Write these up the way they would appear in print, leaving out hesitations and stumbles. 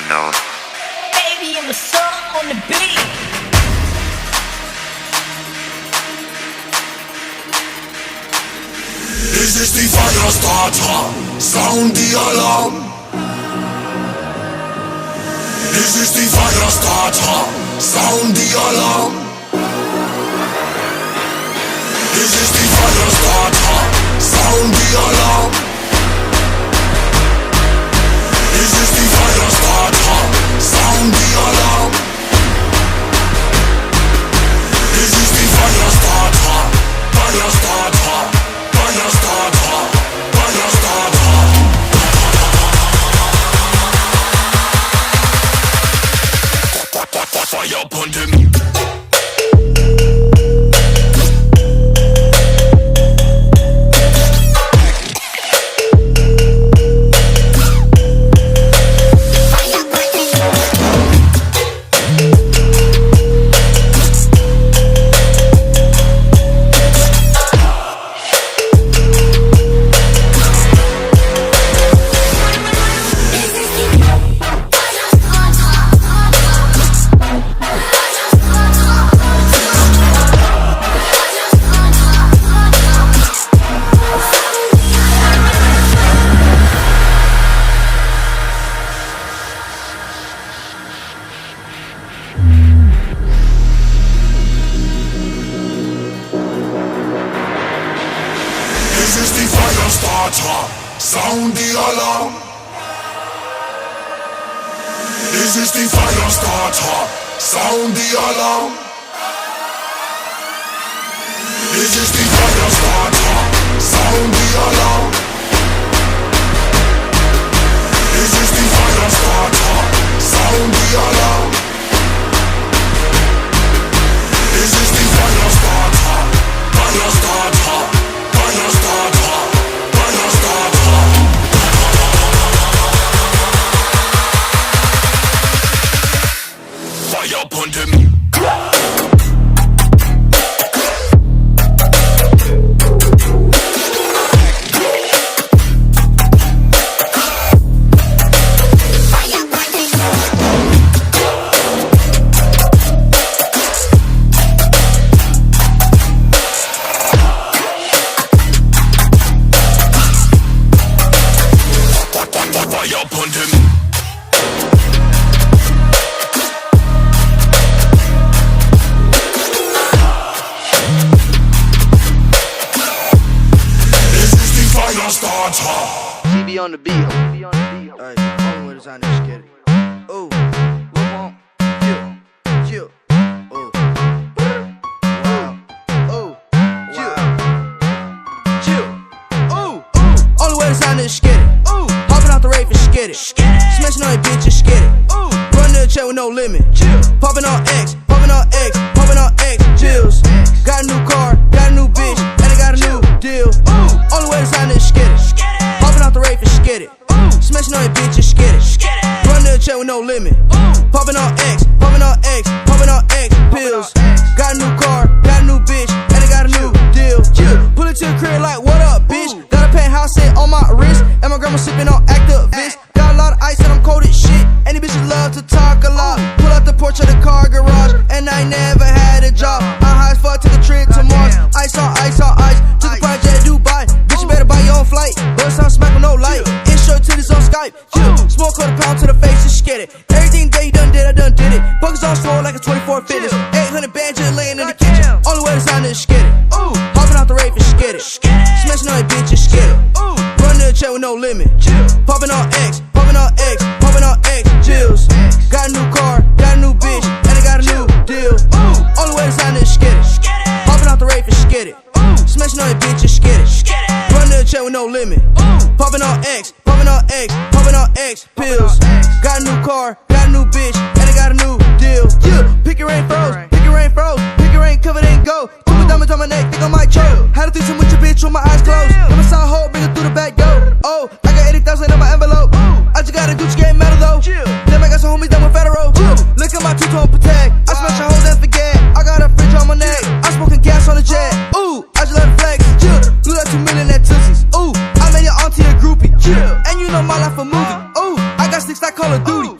kontol. Baby, I'm a song on the beat. This is the fire starter, sound the alarm. This is the fire starter, sound the alarm. This is the fire starter, sound the alarm. This is the fire starter, sound the alarm. This is the fire starter, fire starter, fire starter, fire starter. Fire upon them. This is the fire starter, sound the alarm. This is the fire starter, sound the alarm. This is the fire starter, sound the alarm. This is the fire starter, sound the alarm. This is the fire starter, fire starter, fire starter, fire starter. Fire upon them. Fire upon them. This is the fire starter. CB on the beat. Alright, only way to sign this shit. Ooh, what won't kill? Ooh, wow. Ooh, chill. Ooh, only way to sign this shit. Ooh, hopping out the rave and skid it. Smashing on that bitch and skid it. Ooh, run to the chair with no limit. Popping on X, popping on X, popping on X. Chills. Got a new car, got a new bitch, and I got a new deal. Ooh, only way to sign this skid it. Hopping out the rave and skid it. Smashing on that bitch and skid it. Run to the chair with no limit. Popping on X, popping on X, popping on X. Pills. Got a new car, got a new bitch, and I got a new deal. Pull it to the crib like, what up, bitch? Got a penthouse set on my wrist, and my grandma sipping on Activist. Got a lot of ice and I'm cold as shit. Any bitches love to talk a lot. Pull out the porch of the car garage, and I never had a job. I'm high as fuck, took a trip to Mars. Ice on ice on ice. Took a project to Dubai. Bitch, you better buy your own flight. Bust sound smack with no light. Intro to this on Skype. Smoke quarter pound to the face, just get it. Everything that you done did, I done did it. Buckets on slow like a 24 fitness. 800 bands just laying in the kitchen. Only way to sign this, get it. Hopping out the rave and skid it. Smashing on that bitch and skid it. Run to the chair with no limit. Popping on X, popping on X, popping on X. Chills. Got a new car, got a new bitch, and I got a new deal. Only way to sign this, skid it. Hopping out the rave and skid it. Smashing on that bitch and skid it. Run to the chair with no limit. Popping on X, popping on X, popping on X. Pills. Got a new car, got a new bitch, and I got a new deal. Pick your rain froze, pick your rain froze, pick your rain covered in gold. Put my diamonds on my neck, think I might choke. Had a threesome with your bitch with my eyes closed. Got my side hole, bring it through the back door. Oh, I got 80,000 in my envelope. I just got a Gucci game medal though. Then I got some homies that went federal. Look at my two-tone protect. I smash a hole and forget. I got a fridge on my neck. I'm smoking gas on the jet. Ooh, I just let it flex. Blew that 2 million at Tootsies. Ooh, I made your auntie a groupie. And you know my life a movie. Ooh, I got sticks like Call of Duty.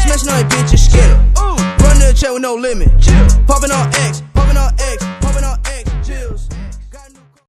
Smashing on that bitch, just scared it. Run to the check with no limit. Popping on